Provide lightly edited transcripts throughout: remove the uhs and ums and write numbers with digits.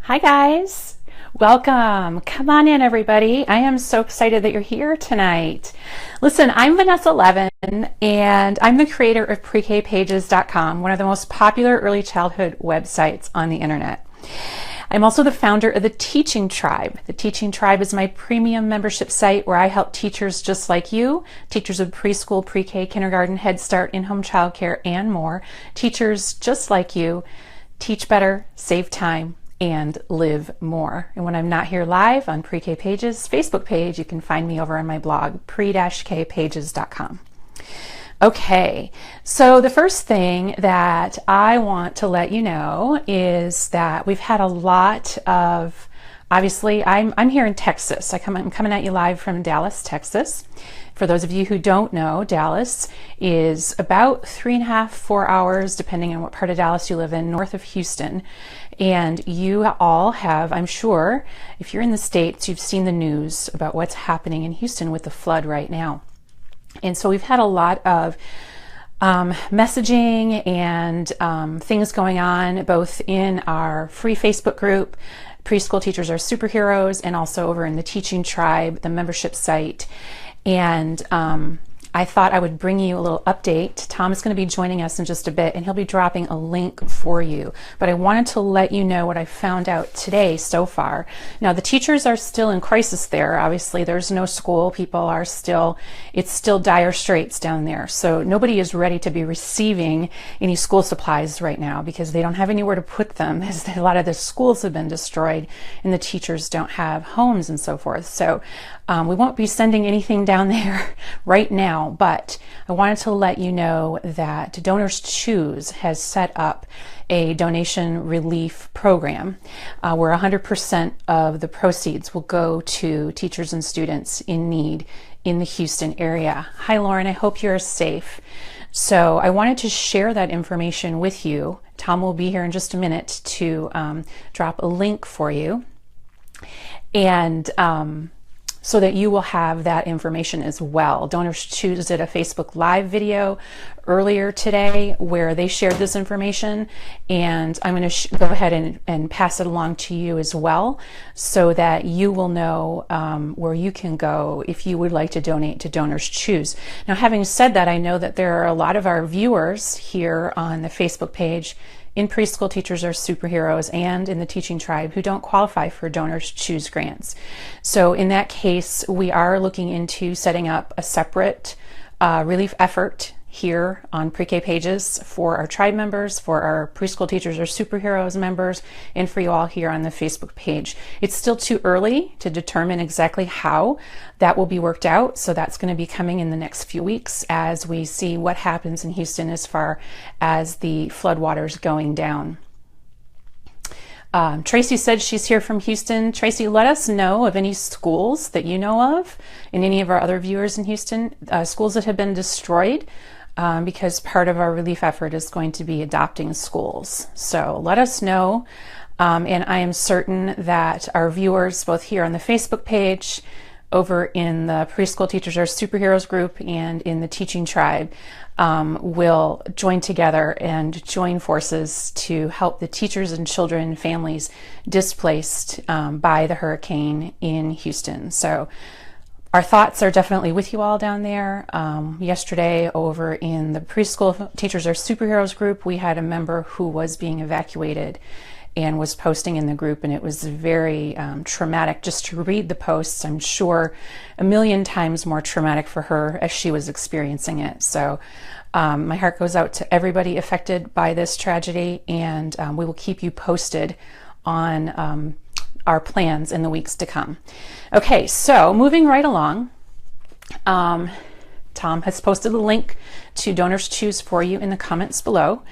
Hi guys, welcome. Come on in everybody. I am so excited that you're here tonight. Listen, I'm Vanessa Levin and I'm the creator of prekpages.com, one of the most popular early childhood websites on the internet. I'm also the founder of the Teaching Tribe. The Teaching Tribe is my premium membership site where I help teachers just like you, teachers of preschool, pre-K, kindergarten, Head Start, in-home childcare, and more, teachers just like you, teach better, save time, and live more. And when I'm not here live on Pre-K Pages Facebook page, you can find me over on my blog, pre-kpages.com. Okay, so the first thing that I want to let you know is that we've had a lot of, obviously, I'm here in Texas. I'm coming at you live from Dallas, Texas. For those of you who don't know, Dallas is about 3.5, 4 hours, depending on what part of Dallas you live in, north of Houston. And you all have, I'm sure, if you're in the States, you've seen the news about what's happening in Houston with the flood right now. And so we've had a lot of messaging and things going on, both in our free Facebook group, Preschool Teachers Are Superheroes, and also over in the Teaching Tribe, the membership site. And I thought I would bring you a little update. Tom is going to be joining us in just a bit, and he'll be dropping a link for you. But I wanted to let you know what I found out today so far. Now, the teachers are still in crisis there. Obviously, there's no school. People are still, it's still dire straits down there. So nobody is ready to be receiving any school supplies right now because they don't have anywhere to put them, as a lot of the schools have been destroyed and the teachers don't have homes and so forth. So we won't be sending anything down there right now, but I wanted to let you know that Donors Choose has set up a donation relief program where 100% of the proceeds will go to teachers and students in need in the Houston area. Hi, Lauren. I hope you're safe. So I wanted to share that information with you. Tom will be here in just a minute to drop a link for you. And so that you will have that information as well. Donors Choose did a Facebook Live video earlier today where they shared this information, and I'm going to go ahead and pass it along to you as well so that you will know where you can go if you would like to donate to Donors Choose. Now, having said that, I know that there are a lot of our viewers here on the Facebook page in Preschool Teachers Are Superheroes and in the Teaching Tribe who don't qualify for Donors Choose grants. So in that case, we are looking into setting up a separate relief effort here on Pre-K Pages for our tribe members, for our Preschool Teachers Are Superheroes members, and for you all here on the Facebook page. It's still too early to determine exactly how that will be worked out, so that's going to be coming in the next few weeks as we see what happens in Houston as far as the floodwaters going down. Tracy said she's here from Houston. Tracy, let us know of any schools that you know of, and any of our other viewers in Houston, schools that have been destroyed, because part of our relief effort is going to be adopting schools. So let us know, and I am certain that our viewers, both here on the Facebook page, over in the Preschool Teachers Are Superheroes group, and in the Teaching Tribe, will join together and join forces to help the teachers and children and families displaced by the hurricane in Houston. So our thoughts are definitely with you all down there. Yesterday over in the Preschool Teachers Are Superheroes group, we had a member who was being evacuated and was posting in the group, and it was very traumatic just to read the posts. I'm sure a million times more traumatic for her as she was experiencing it. So my heart goes out to everybody affected by this tragedy, and we will keep you posted on our plans in the weeks to come. Okay, so moving right along, Tom has posted a link to Donors Choose for you in the comments below.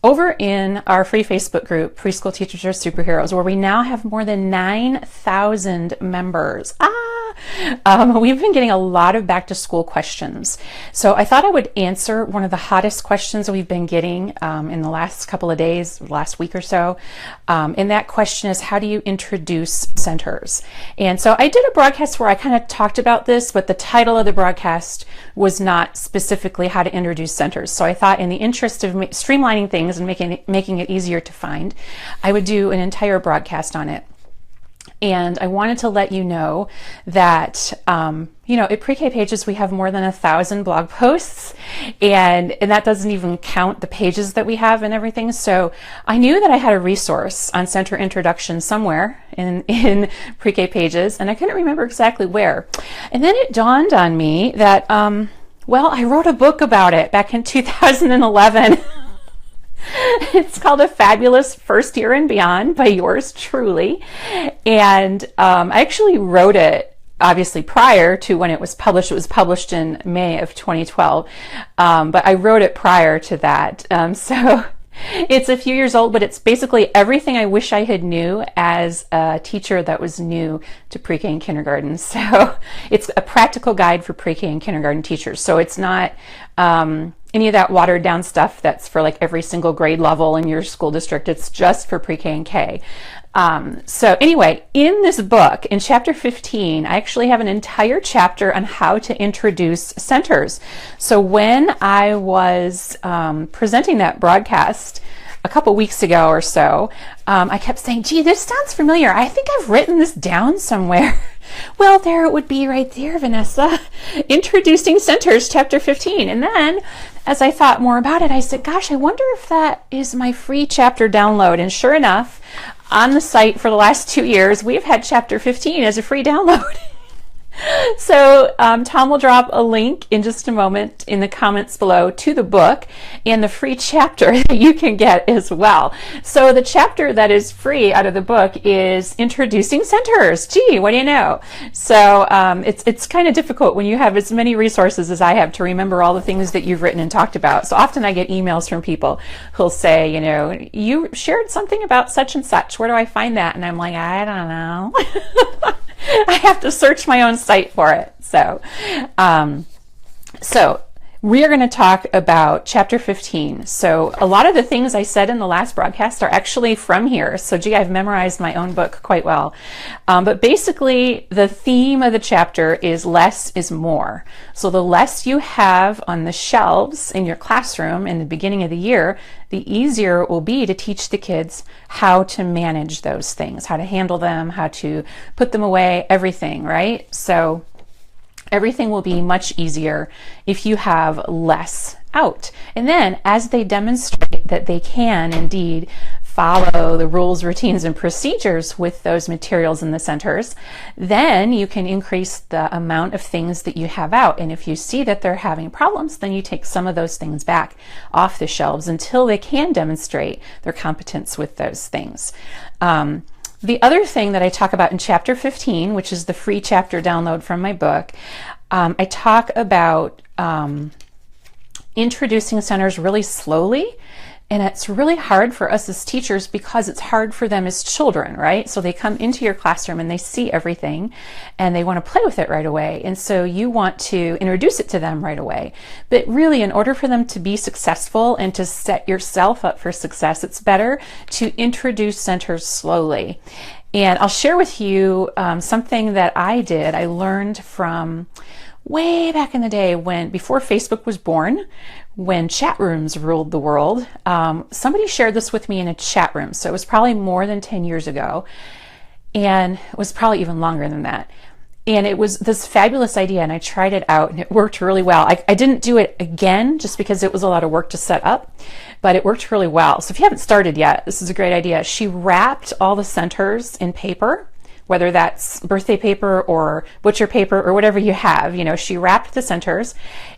Over in our free Facebook group, Preschool Teachers Are Superheroes, where we now have more than 9,000 members. We've been getting a lot of back to school questions. So I thought I would answer one of the hottest questions we've been getting in the last couple of days, last week or so. And that question is, how do you introduce centers? And so I did a broadcast where I kind of talked about this, but the title of the broadcast was not specifically how to introduce centers. So I thought, in the interest of streamlining things and making it easier to find, I would do an entire broadcast on it. And I wanted to let you know that, at Pre-K Pages, we have more than 1,000 blog posts, and that doesn't even count the pages that we have and everything. So I knew that I had a resource on center introduction somewhere in Pre-K Pages, and I couldn't remember exactly where. And then it dawned on me that, I wrote a book about it back in 2011. It's called A Fabulous First Year and Beyond by yours truly. And I actually wrote it, obviously, prior to when it was published. It was published in May of 2012, but I wrote it prior to that. So it's a few years old, but it's basically everything I wish I had knew as a teacher that was new to pre-K and kindergarten. So it's a practical guide for pre-K and kindergarten teachers. So it's not any of that watered down stuff that's for like every single grade level in your school district. It's just for pre-K and K. So anyway, in this book, in chapter 15, I actually have an entire chapter on how to introduce centers. So when I was presenting that broadcast a couple weeks ago or so, I kept saying, gee, this sounds familiar. I think I've written this down somewhere. Well, there it would be right there, Vanessa. Introducing Centers, chapter 15. And then, as I thought more about it, I said, gosh, I wonder if that is my free chapter download. And sure enough, on the site for the last 2 years, we've had chapter 15 as a free download. So Tom will drop a link in just a moment in the comments below to the book and the free chapter that you can get as well. So the chapter that is free out of the book is Introducing Centers. Gee, what do you know? So it's kind of difficult when you have as many resources as I have to remember all the things that you've written and talked about. So often I get emails from people who'll say, you shared something about such and such. Where do I find that? And I'm like, I don't know. I have to search my own site for it. So we are going to talk about chapter 15. So a lot of the things I said in the last broadcast are actually from here. So gee, I've memorized my own book quite well. But basically the theme of the chapter is less is more. So the less you have on the shelves in your classroom in the beginning of the year, the easier it will be to teach the kids how to manage those things, how to handle them, how to put them away, everything, right? So everything will be much easier if you have less out. And then as they demonstrate that they can indeed follow the rules, routines, and procedures with those materials in the centers, then you can increase the amount of things that you have out. And if you see that they're having problems, then you take some of those things back off the shelves until they can demonstrate their competence with those things. The other thing that I talk about in chapter 15, which is the free chapter download from my book, I talk about introducing centers really slowly. And it's really hard for us as teachers because it's hard for them as children, right? So they come into your classroom and they see everything and they want to play with it right away. And so you want to introduce it to them right away. But really, in order for them to be successful and to set yourself up for success, it's better to introduce centers slowly. And I'll share with you something that I did. I learned from way back in the day before Facebook was born, when chat rooms ruled the world. Somebody shared this with me in a chat room. So it was probably more than 10 years ago. And it was probably even longer than that. And it was this fabulous idea, and I tried it out, and it worked really well. I didn't do it again just because it was a lot of work to set up, but it worked really well. So if you haven't started yet, this is a great idea. She wrapped all the centers in paper, whether that's birthday paper or butcher paper or whatever you have. She wrapped the centers.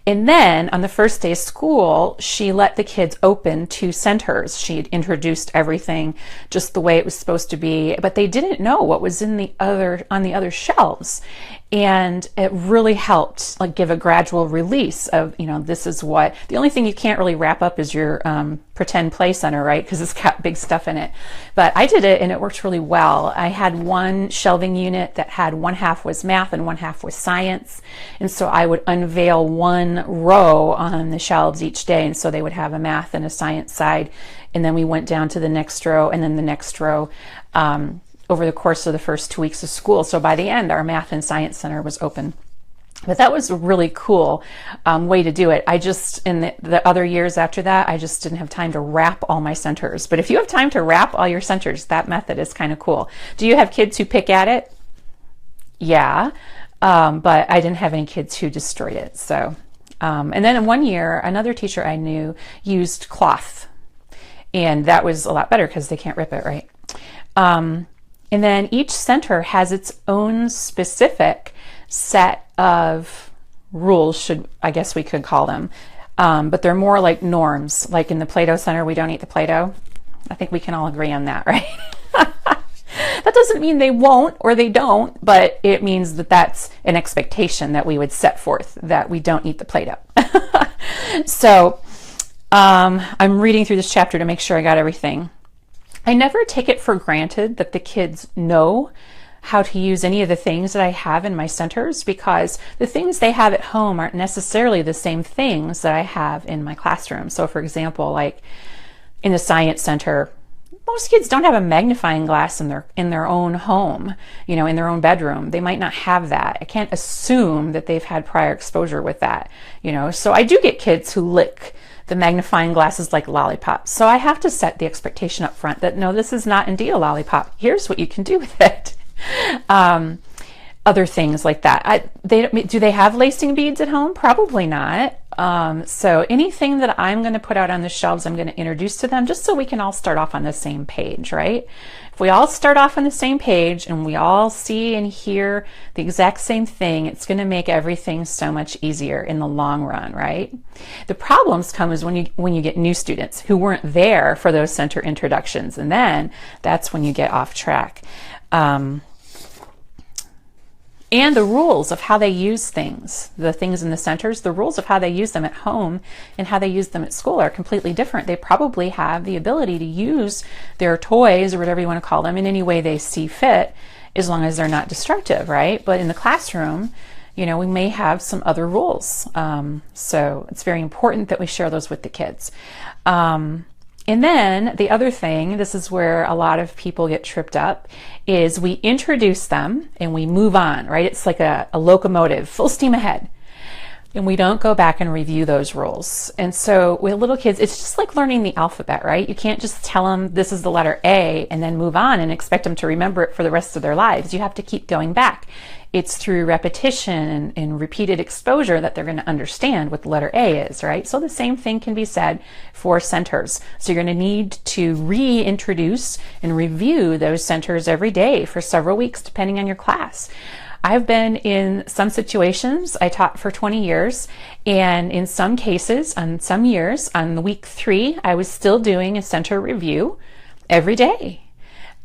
And then on the first day of school, she let the kids open 2 centers. She had introduced everything just the way it was supposed to be, but they didn't know what was on the other shelves. And it really helped like give a gradual release of, this is what, the only thing you can't really wrap up is your pretend play center, right? Because it's got big stuff in it. But I did it and it worked really well. I had one shelving unit that had one half was math and one half was science. And so I would unveil one row on the shelves each day. And so they would have a math and a science side. And then we went down to the next row and then the next row over the course of the first 2 weeks of school. So by the end, our math and science center was open. But that was a really cool way to do it. I just, in the other years after that, I just didn't have time to wrap all my centers. But if you have time to wrap all your centers, that method is kind of cool. Do you have kids who pick at it? Yeah, but I didn't have any kids who destroyed it. So, and then in 1 year, another teacher I knew used cloth. And that was a lot better because they can't rip it, right? And then each center has its own specific set of rules, I guess we could call them. But they're more like norms. Like in the Play-Doh Center, we don't eat the Play-Doh. I think we can all agree on that, right? That doesn't mean they won't or they don't, but it means that that's an expectation that we would set forth, that we don't eat the Play-Doh. So I'm reading through this chapter to make sure I got everything. I never take it for granted that the kids know how to use any of the things that I have in my centers, because the things they have at home aren't necessarily the same things that I have in my classroom. So for example, like in the science center, most kids don't have a magnifying glass in their own home, in their own bedroom. They might not have that. I can't assume that they've had prior exposure with that, So I do get kids who lick the magnifying glasses like lollipops. So I have to set the expectation up front that no, this is not indeed a lollipop. Here's what you can do with it. Other things like that. Do they have lacing beads at home? Probably not. So anything that I'm going to put out on the shelves, I'm going to introduce to them just so we can all start off on the same page, right? If we all start off on the same page and we all see and hear the exact same thing, it's going to make everything so much easier in the long run, right? The problems come is when you get new students who weren't there for those center introductions, and then that's when you get off track. And the rules of how they use things, the things in the centers, the rules of how they use them at home and how they use them at school are completely different. They probably have the ability to use their toys or whatever you want to call them in any way they see fit, as long as they're not destructive, right? But in the classroom, we may have some other rules. So it's very important that we share those with the kids. And then the other thing, this is where a lot of people get tripped up, is we introduce them and we move on, right? It's like a locomotive, full steam ahead. And we don't go back and review those rules. And so with little kids, it's just like learning the alphabet, right? You can't just tell them this is the letter A and then move on and expect them to remember it for the rest of their lives. You have to keep going back. It's through repetition and repeated exposure that they're going to understand what the letter A is, right? So the same thing can be said for centers. So you're going to need to reintroduce and review those centers every day for several weeks, depending on your class. I've been in some situations, I taught for 20 years, and in some cases, on some years, on week 3, I was still doing a center review every day.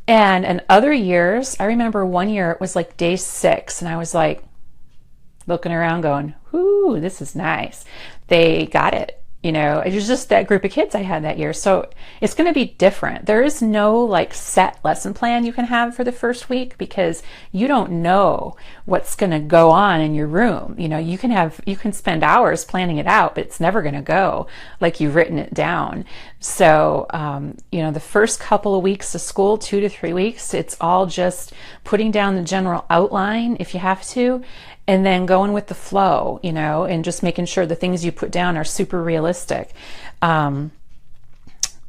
And in other years, I remember one year it was like day 6, and I was like looking around going, "Ooh, this is nice." They got it. It was just that group of kids I had that year. So it's going to be different. There is no like set lesson plan you can have for the first week, because you don't know what's going to go on in your room. You can spend hours planning it out, but it's never going to go like you've written it down. So, the first couple of weeks of school, 2 to 3 weeks, it's all just putting down the general outline if you have to, and then going with the flow, and just making sure the things you put down are super realistic.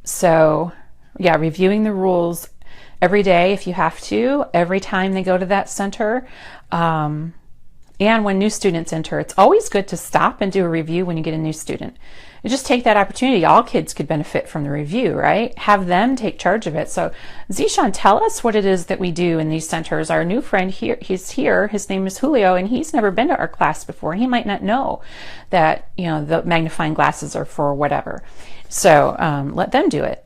So yeah, reviewing the rules every day if you have to, every time they go to that center. And when new students enter, it's always good to stop and do a review when you get a new student. You just take that opportunity. All kids could benefit from the review, right? Have them take charge of it. So Zishan, tell us what it is that we do in these centers. Our new friend here, he's here, his name is Julio, and he's never been to our class before. He might not know that, the magnifying glasses are for whatever. So let them do it.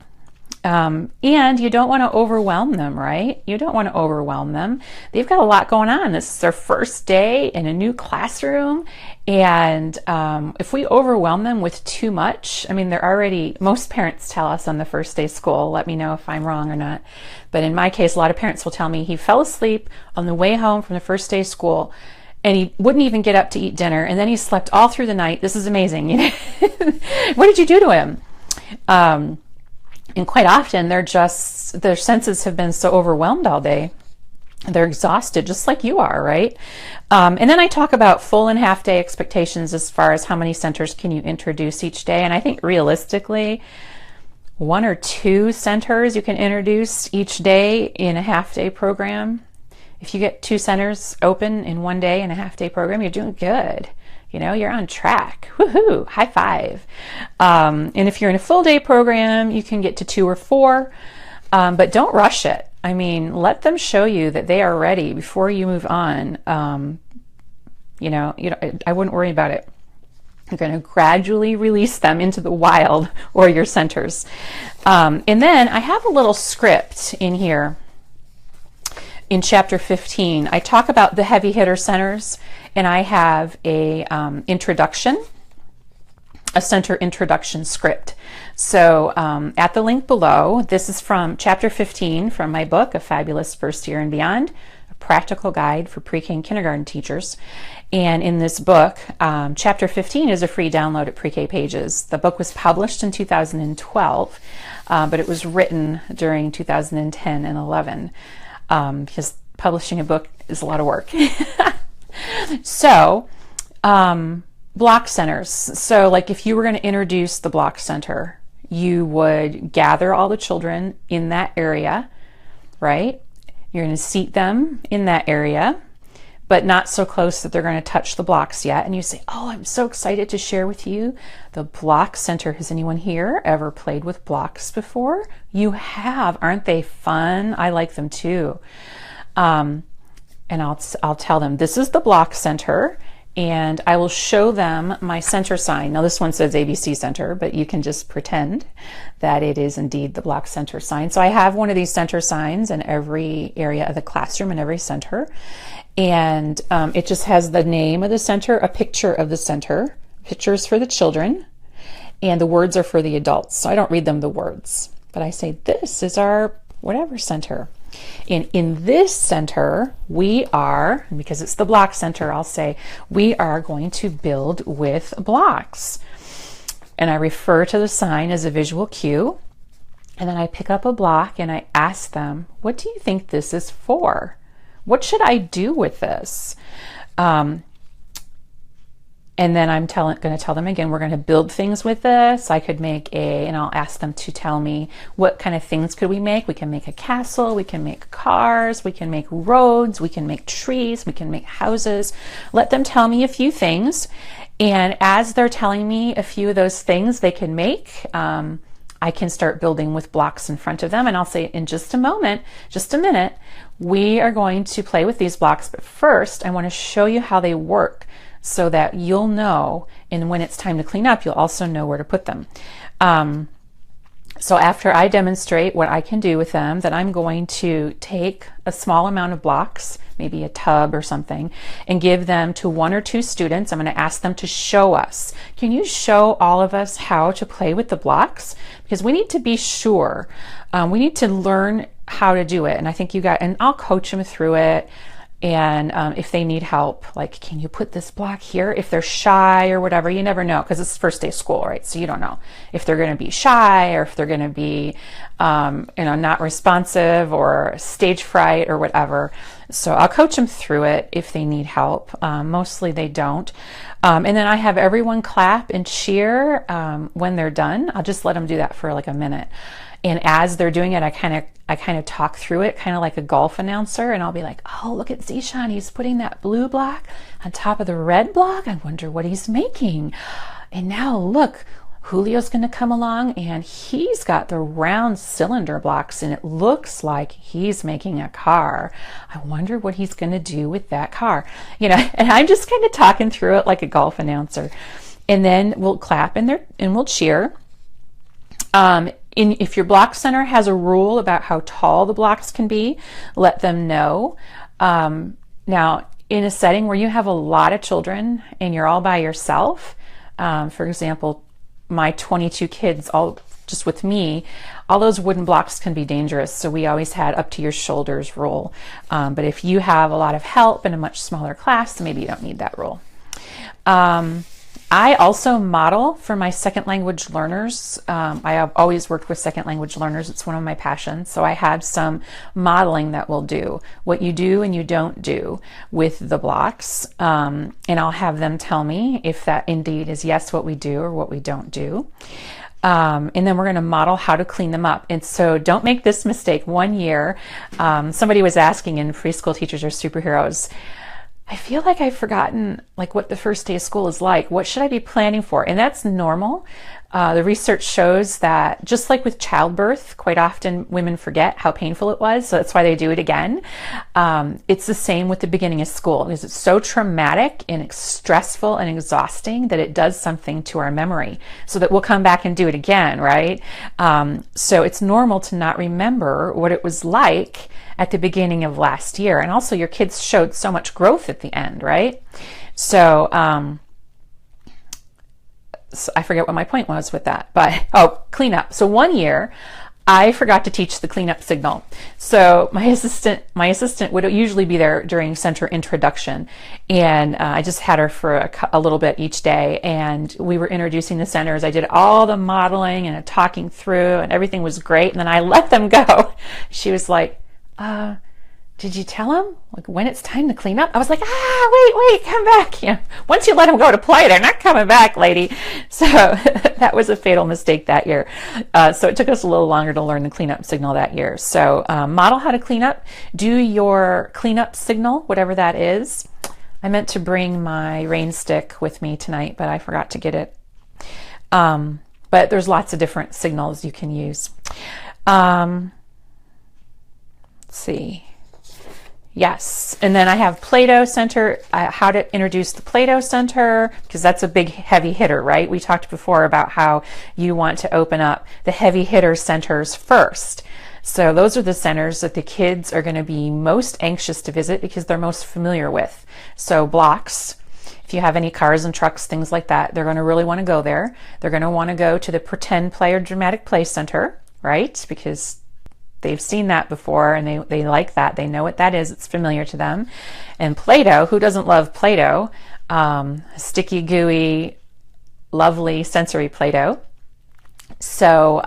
And you don't want to overwhelm them, right? You don't want to overwhelm them. They've got a lot going on. This is their first day in a new classroom. And if we overwhelm them with too much, I mean, most parents tell us on the first day of school, let me know if I'm wrong or not. But in my case, a lot of parents will tell me he fell asleep on the way home from the first day of school and he wouldn't even get up to eat dinner. And then he slept all through the night. This is amazing. What did you do to him? And quite often their senses have been so overwhelmed all day. They're exhausted, just like you are, right? And then I talk about full and half day expectations as far as how many centers can you introduce each day. And I think realistically, 1 or 2 centers you can introduce each day in a half day program. If you get 2 centers open in one day in a half day program, you're doing good. You're on track. Woohoo! High five. And if you're in a full day program, you can get to 2 or 4, but don't rush it. I mean, let them show you that they are ready before you move on. I wouldn't worry about it. You're going to gradually release them into the wild or your centers. And then I have a little script in here. In chapter 15, I talk about the heavy hitter centers, and I have a center introduction script. So at the link below, this is from chapter 15 from my book, A Fabulous First Year and Beyond, a practical guide for pre-K and kindergarten teachers. And in this book, chapter 15 is a free download at Pre-K Pages. The book was published in 2012, but it was written during 2010 and 11. Because publishing a book is a lot of work. So, block centers. So like if you were going to introduce the block center, you would gather all the children in that area, right? You're going to seat them in that area, but not so close that they're going to touch the blocks yet. And you say, oh, I'm so excited to share with you the block center. Has anyone here ever played with blocks before? You have. Aren't they fun? I like them too. And I'll tell them, this is the block center, and I will show them my center sign. Now this one says ABC Center, but you can just pretend that it is indeed the block center sign. So I have one of these center signs in every area of the classroom, in every center. And it just has the name of the center, a picture of the center, pictures for the children, and the words are for the adults. So I don't read them the words, but I say, this is our whatever center. And in this center, we are, because it's the block center, I'll say, we are going to build with blocks. And I refer to the sign as a visual cue. And then I pick up a block and I ask them, what do you think this is for? What should I do with this? And then I'm going to tell them again, we're going to build things with this. I could make and I'll ask them to tell me what kind of things could we make. We can make a castle, we can make cars, we can make roads, we can make trees, we can make houses. Let them tell me a few things. And as they're telling me a few of those things they can make, I can start building with blocks in front of them. And I'll say, in just a minute, we are going to play with these blocks. But first, I want to show you how they work so that you'll know. And when it's time to clean up, you'll also know where to put them. So after I demonstrate what I can do with them, then I'm going to take a small amount of blocks, maybe a tub or something, and give them to 1 or 2 students. I'm going to ask them to show us. Can you show all of us how to play with the blocks? Because we need to be sure. We need to learn how to do it. And I think and I'll coach them through it. And if they need help, like, can you put this block here? If they're shy or whatever, you never know, because it's first day of school, right? So you don't know if they're going to be shy or if they're going to be, not responsive or stage fright or whatever. So I'll coach them through it if they need help. Mostly they don't. And then I have everyone clap and cheer when they're done. I'll just let them do that for like a minute. And as they're doing it, I kind of talk through it, kind of like a golf announcer, and I'll be like, oh, look at Zishan, he's putting that blue block on top of the red block. I wonder what he's making. And now look, Julio's going to come along, and he's got the round cylinder blocks, and it looks like he's making a car. I wonder what he's going to do with that car. And I'm just kind of talking through it like a golf announcer. And then we'll clap and we'll cheer. if your block center has a rule about how tall the blocks can be, let them know. Now, in a setting where you have a lot of children and you're all by yourself, for example, my 22 kids, all just with me, all those wooden blocks can be dangerous. So we always had up to your shoulders rule. But if you have a lot of help in a much smaller class, then maybe you don't need that rule. I also model for my second language learners. I have always worked with second language learners. It's one of my passions. So I have some modeling that we'll do, what you do and you don't do with the blocks. And I'll have them tell me if that indeed is yes, what we do or what we don't do. And then we're going to model how to clean them up. And so don't make this mistake. One year, somebody was asking in Preschool Teachers Are Superheroes, I feel like I've forgotten like what the first day of school is like. What should I be planning for? And that's normal. The research shows that just like with childbirth, quite often women forget how painful it was. So that's why they do it again. It's the same with the beginning of school because it's so traumatic and stressful and exhausting that it does something to our memory so that we'll come back and do it again, right? So it's normal to not remember what it was like at the beginning of last year. And also your kids showed so much growth at the end, right? So, so I forget what my point was with that, but cleanup. So one year I forgot to teach the cleanup signal. So my assistant would usually be there during center introduction, and I just had her for a little bit each day, and we were introducing the centers. I did all the modeling and talking through, and everything was great. And then I let them go. She was like, did you tell him like when it's time to clean up? I was like, wait, come back. You know, once you let them go to play, they're not coming back, lady. So that was a fatal mistake that year. So it took us a little longer to learn the cleanup signal that year. So model how to clean up, do your cleanup signal, whatever that is. I meant to bring my rain stick with me tonight, but I forgot to get it. But there's lots of different signals you can use. Let's see. Yes, and then I have Play-Doh Center, how to introduce the Play-Doh Center, because that's a big heavy hitter, right? We talked before about how you want to open up the heavy hitter centers first. So those are the centers that the kids are going to be most anxious to visit because they're most familiar with. So blocks, if you have any cars and trucks, things like that, they're going to really want to go there. They're going to want to go to the Pretend Play or Dramatic Play Center, right? Because they've seen that before and they like that. They know what that is. It's familiar to them. And Play-Doh, who doesn't love Play-Doh? Sticky, gooey, lovely sensory Play-Doh. So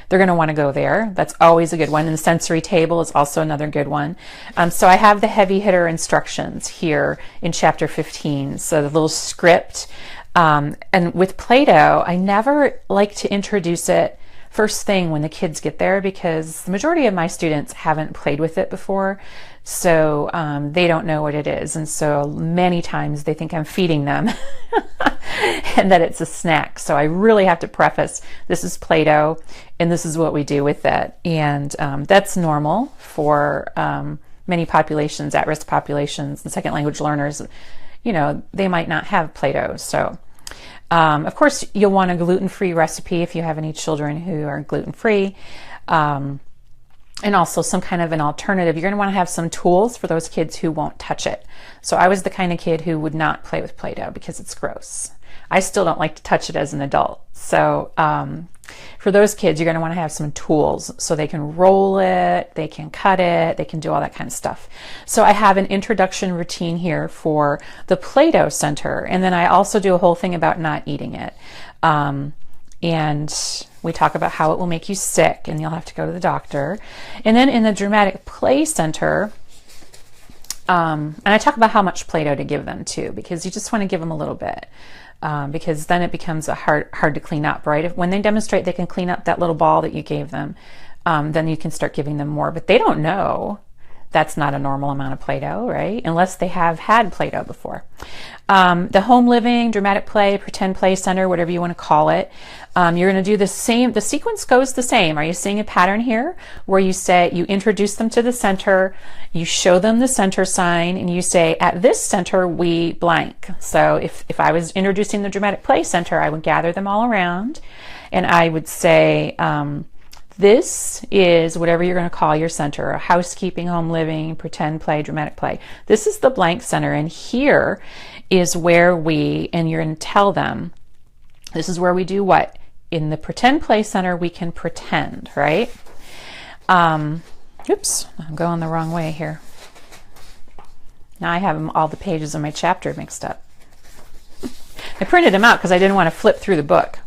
they're going to want to go there. That's always a good one. And the sensory table is also another good one. So I have the heavy hitter instructions here in chapter 15. So the little script. And with Play-Doh, I never like to introduce it first thing when the kids get there because the majority of my students haven't played with it before, so they don't know what it is, and so many times they think I'm feeding them and that it's a snack. So I really have to preface, this is Play-Doh and this is what we do with it, and that's normal for many populations, at-risk populations and second language learners. You know, they might not have Play-Doh, so of course, you'll want a gluten-free recipe if you have any children who are gluten-free, and also some kind of an alternative. You're going to want to have some tools for those kids who won't touch it. So I was the kind of kid who would not play with Play-Doh because it's gross. I still don't like to touch it as an adult. So for those kids, you're going to want to have some tools so they can roll it, they can cut it, they can do all that kind of stuff. So I have an introduction routine here for the Play-Doh Center, and then I also do a whole thing about not eating it. And we talk about how it will make you sick and you'll have to go to the doctor. And then in the Dramatic Play Center, and I talk about how much Play-Doh to give them too, because you just want to give them a little bit. Because then it becomes hard to clean up, right? When they demonstrate they can clean up that little ball that you gave them, then you can start giving them more. But they don't know that's not a normal amount of Play-Doh, right? Unless they have had Play-Doh before. The home living, dramatic play, pretend play center, whatever you want to call it, you're going to do the same. The sequence goes the same. Are you seeing a pattern here where you say, you introduce them to the center, you show them the center sign, and you say, at this center, we blank. So if I was introducing the dramatic play center, I would gather them all around, and I would say, This is whatever you're going to call your center, a housekeeping, home living, pretend play, dramatic play. This is the blank center, and here is where and you're going to tell them, this is where we do what? In the pretend play center, we can pretend, right? Oops, I'm going the wrong way here. Now I have all the pages of my chapter mixed up. I printed them out because I didn't want to flip through the book.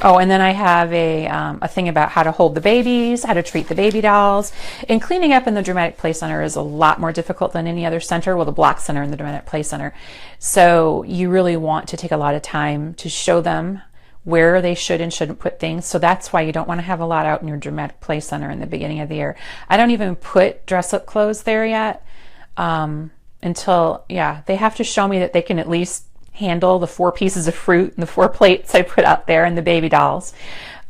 Oh, and then I have a thing about how to hold the babies, how to treat the baby dolls. And cleaning up in the Dramatic Play Center is a lot more difficult than any other center, well, the Block Center and the Dramatic Play Center. So you really want to take a lot of time to show them where they should and shouldn't put things. So that's why you don't want to have a lot out in your Dramatic Play Center in the beginning of the year. I don't even put dress-up clothes there yet until, yeah, they have to show me that they can at least handle the 4 pieces of fruit and the 4 plates I put out there and the baby dolls.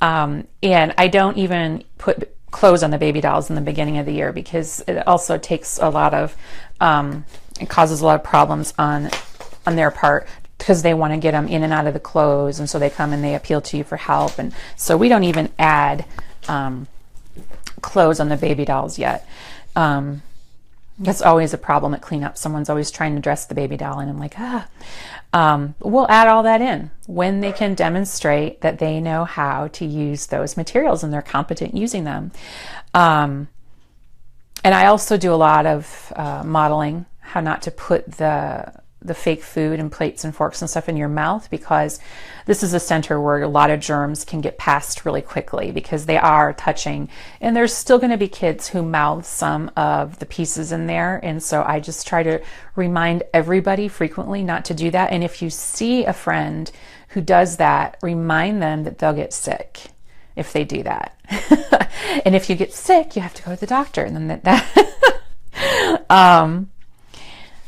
And I don't even put clothes on the baby dolls in the beginning of the year because it also takes a lot of, it causes a lot of problems on their part because they want to get them in and out of the clothes, and so they come and they appeal to you for help. And so we don't even add clothes on the baby dolls yet. That's always a problem at cleanup. Someone's always trying to dress the baby doll, and I'm like, we'll add all that in when they can demonstrate that they know how to use those materials and they're competent using them. And I also do a lot of modeling how not to put the fake food and plates and forks and stuff in your mouth, because this is a center where a lot of germs can get passed really quickly because they are touching, and there's still going to be kids who mouth some of the pieces in there. And so I just try to remind everybody frequently not to do that. And if you see a friend who does that, remind them that they'll get sick if they do that. And if you get sick, you have to go to the doctor. And then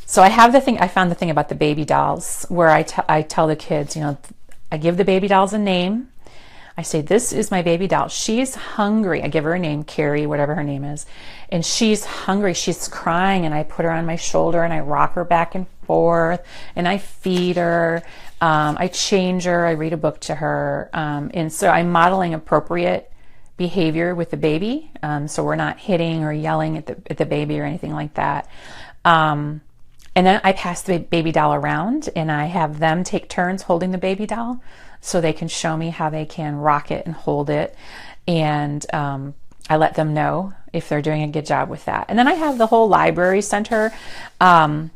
so I have the thing, I found the thing about the baby dolls where I tell the kids, you know, I give the baby dolls a name. I say, this is my baby doll. She's hungry. I give her a name, Carrie, whatever her name is. And she's hungry. She's crying. And I put her on my shoulder and I rock her back and forth and I feed her. I change her. I read a book to her. And so I'm modeling appropriate behavior with the baby. So we're not hitting or yelling at the baby or anything like that. And then I pass the baby doll around and I have them take turns holding the baby doll so they can show me how they can rock it and hold it. And I let them know if they're doing a good job with that. And then I have the whole library center. And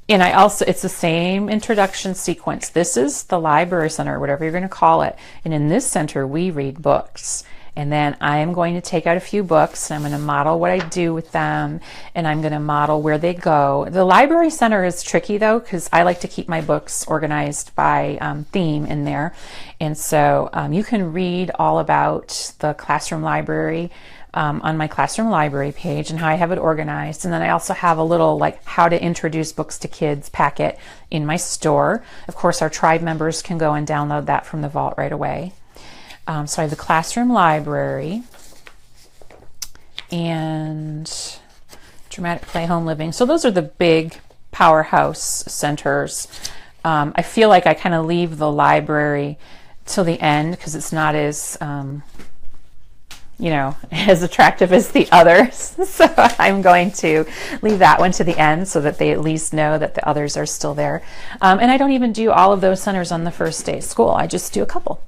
I also, it's the same introduction sequence. This is the library center, whatever you're going to call it. And in this center, we read books. And then I am going to take out a few books and I'm going to model what I do with them, and I'm going to model where they go. The library center is tricky though, because I like to keep my books organized by theme in there. And so you can read all about the classroom library on my classroom library page and how I have it organized. And then I also have a little like how to introduce books to kids packet in my store. Of course, our tribe members can go and download that from the vault right away. So I have the classroom library and dramatic play, home living. So those are the big powerhouse centers. I feel like I kind of leave the library till the end because it's not as, you know, as attractive as the others. So I'm going to leave that one to the end so that they at least know that the others are still there. And I don't even do all of those centers on the first day of school. I just do a couple.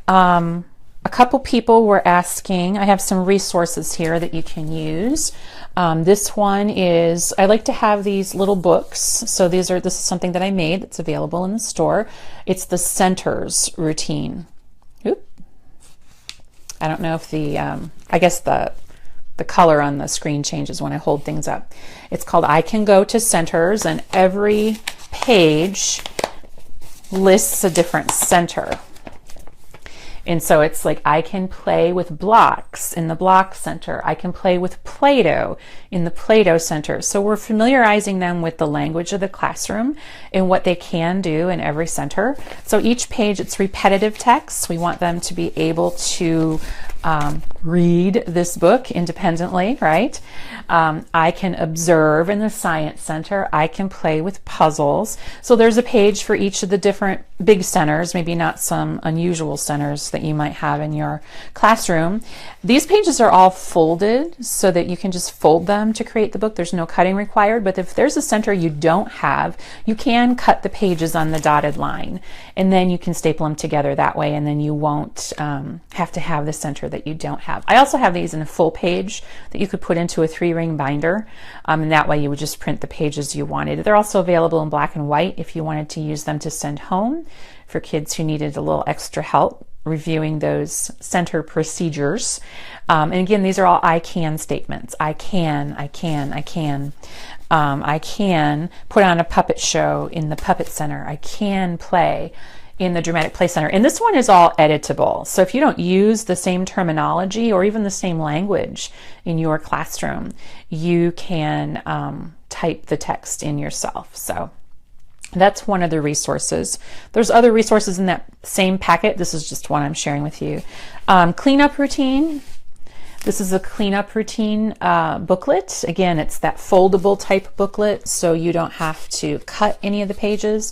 A couple people were asking, I have some resources here that you can use. This one is, I like to have these little books. So this is something that I made that's available in the store. It's the centers routine. Oop. I don't know if I guess the color on the screen changes when I hold things up. It's called I Can Go to Centers, and every page lists a different center. And so it's like I can play with blocks in the block center. I can play with Play-Doh in the Play-Doh center. So we're familiarizing them with the language of the classroom and what they can do in every center. So each page, it's repetitive text. We want them to be able to read this book independently, right? I can observe in the Science Center. I can play with puzzles. So there's a page for each of the different big centers, maybe not some unusual centers that you might have in your classroom. These pages are all folded so that you can just fold them to create the book. There's no cutting required, but if there's a center you don't have, you can cut the pages on the dotted line, and then you can staple them together that way, and then you won't have to have the center that you don't have. I also have these in a full page that you could put into a 3-ring binder, and that way you would just print the pages you wanted. They're also available in black and white if you wanted to use them to send home for kids who needed a little extra help reviewing those center procedures. And again, these are all I can statements. I can put on a puppet show in the Puppet Center. I can play in the Dramatic Play Center. And this one is all editable. So if you don't use the same terminology or even the same language in your classroom, you can type the text in yourself. So that's one of the resources. There's other resources in that same packet. This is just one I'm sharing with you. Cleanup routine. This is a cleanup routine booklet. Again, it's that foldable type booklet, so you don't have to cut any of the pages.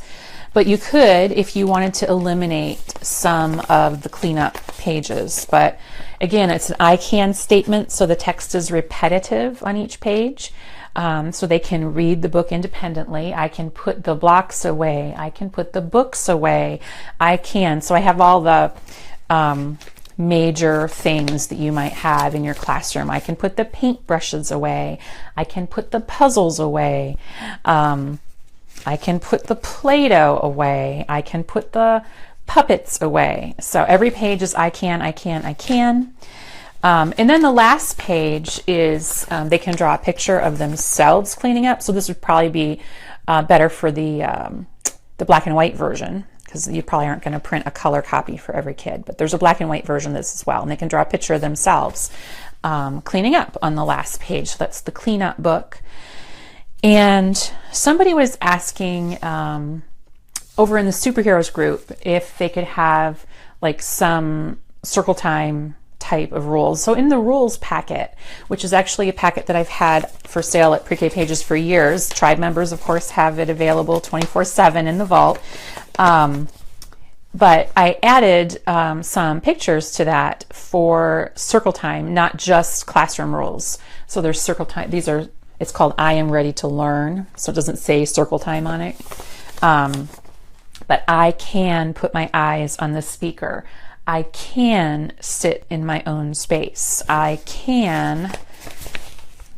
But you could if you wanted to eliminate some of the cleanup pages. But again, it's an I can statement, so the text is repetitive on each page. So they can read the book independently. I can put the blocks away. I can put the books away. So I have all the major things that you might have in your classroom. I can put the paintbrushes away. I can put the puzzles away. I can put the Play-Doh away. I can put the puppets away. So every page is I can. And then the last page is they can draw a picture of themselves cleaning up. So this would probably be better for the black and white version, because you probably aren't going to print a color copy for every kid. But there's a black and white version of this as well, and they can draw a picture of themselves cleaning up on the last page. So that's the cleanup book. And somebody was asking over in the superheroes group if they could have like some circle time type of rules. So in the rules packet, which is actually a packet that I've had for sale at Pre-K Pages for years, tribe members of course have it available 24/7 in the vault. But I added some pictures to that for circle time, not just classroom rules. So there's circle time. It's called I Am Ready to Learn. So it doesn't say circle time on it. But I can put my eyes on the speaker. I can sit in my own space. I can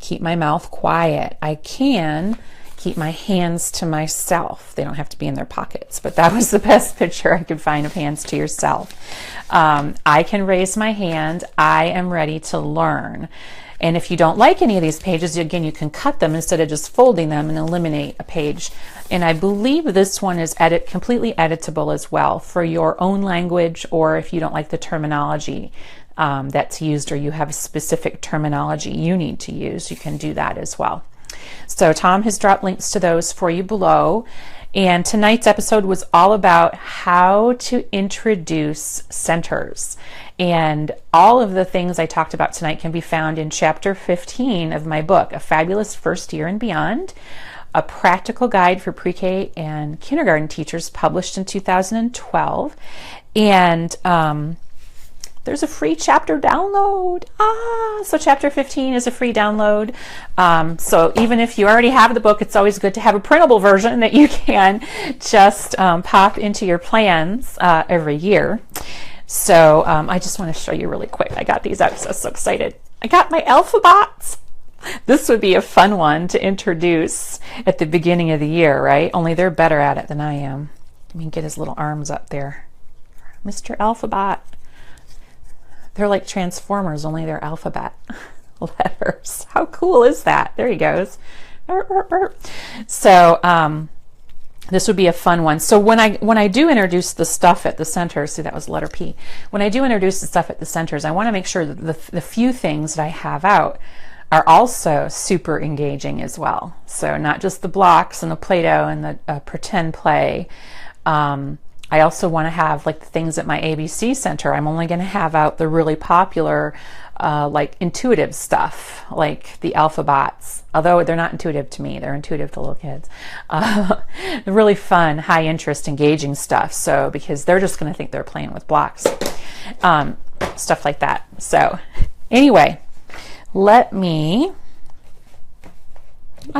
keep my mouth quiet. I can keep my hands to myself. They don't have to be in their pockets, but that was the best picture I could find of hands to yourself. I can raise my hand. I am ready to learn. And if you don't like any of these pages, again, you can cut them instead of just folding them and eliminate a page. And I believe this one is completely editable as well for your own language, or if you don't like the terminology that's used, or you have a specific terminology you need to use, you can do that as well. So Tom has dropped links to those for you below. And tonight's episode was all about how to introduce centers. And all of the things I talked about tonight can be found in chapter 15 of my book, A Fabulous First Year and Beyond, a practical guide for pre-K and kindergarten teachers, published in 2012. And there's a free chapter download. So chapter 15 is a free download. So even if you already have the book, it's always good to have a printable version that you can just pop into your plans every year. So I just want to show you really quick. I got these out because I was so excited. I got my alphabots. This would be a fun one to introduce at the beginning of the year, right? Only they're better at it than I am. Let me get his little arms up there. Mr. Alphabot. They're like Transformers, only they're alphabet letters. How cool is that? There he goes. So this would be a fun one. So when I do introduce the stuff at the center, see, that was letter P. When I do introduce the stuff at the centers, I want to make sure that the few things that I have out are also super engaging as well. So not just the blocks and the Play-Doh and the pretend play. I also want to have like the things at my ABC center. I'm only going to have out the really popular, like intuitive stuff, like the alphabots. Although they're not intuitive to me, they're intuitive to little kids. Really fun, high interest, engaging stuff. So because they're just going to think they're playing with blocks, stuff like that. So anyway, I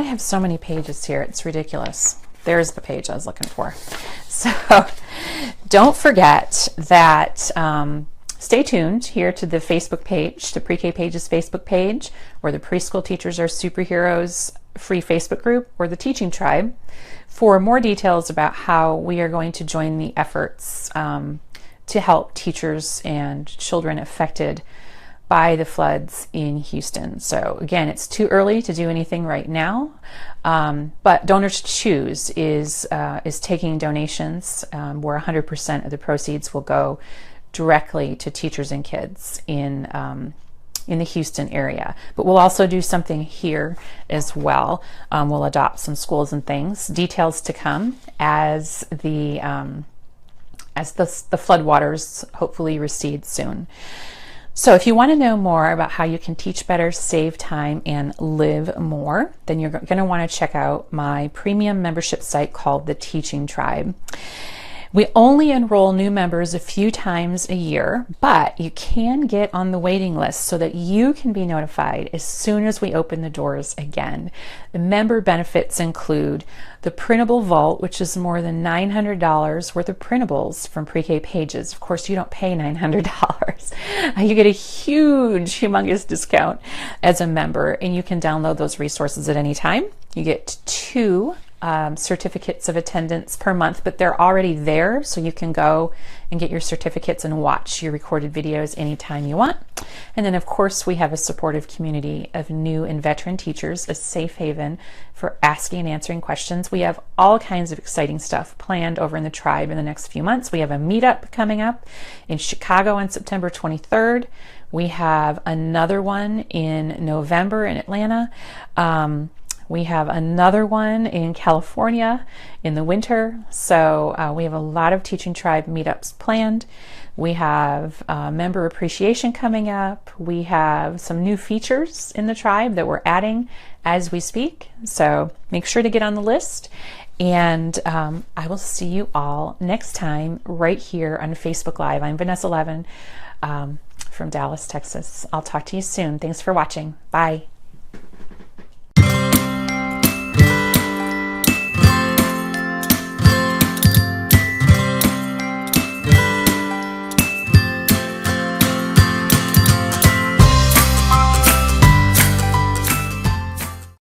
have so many pages here. It's ridiculous. There's the page I was looking for. So don't forget that stay tuned here to the Facebook page, the Pre-K Pages Facebook page, or the Preschool Teachers Are Superheroes free Facebook group, or the Teaching Tribe, for more details about how we are going to join the efforts to help teachers and children affected by the floods in Houston. So again, it's too early to do anything right now, but Donors to Choose is taking donations where 100% of the proceeds will go directly to teachers and kids in the Houston area. But we'll also do something here as well. We'll adopt some schools and things. Details to come as the floodwaters hopefully recede soon. So if you want to know more about how you can teach better, save time, and live more, then you're going to want to check out my premium membership site called the Teaching Tribe. We only enroll new members a few times a year, but you can get on the waiting list so that you can be notified as soon as we open the doors again. The member benefits include the printable vault, which is more than $900 worth of printables from Pre-K Pages. Of course, you don't pay $900. You get a huge, humongous discount as a member, and you can download those resources at any time. You get 2 certificates of attendance per month, but they're already there, so you can go and get your certificates and watch your recorded videos anytime you want. And then of course we have a supportive community of new and veteran teachers, a safe haven for asking and answering questions. We have all kinds of exciting stuff planned over in the tribe in the next few months. We have a meetup coming up in Chicago on September 23rd. We have another one in November in Atlanta. We have another one in California in the winter. So we have a lot of Teaching Tribe meetups planned. We have member appreciation coming up. We have some new features in the tribe that we're adding as we speak. So make sure to get on the list. And I will see you all next time right here on Facebook Live. I'm Vanessa Levin from Dallas, Texas. I'll talk to you soon. Thanks for watching. Bye.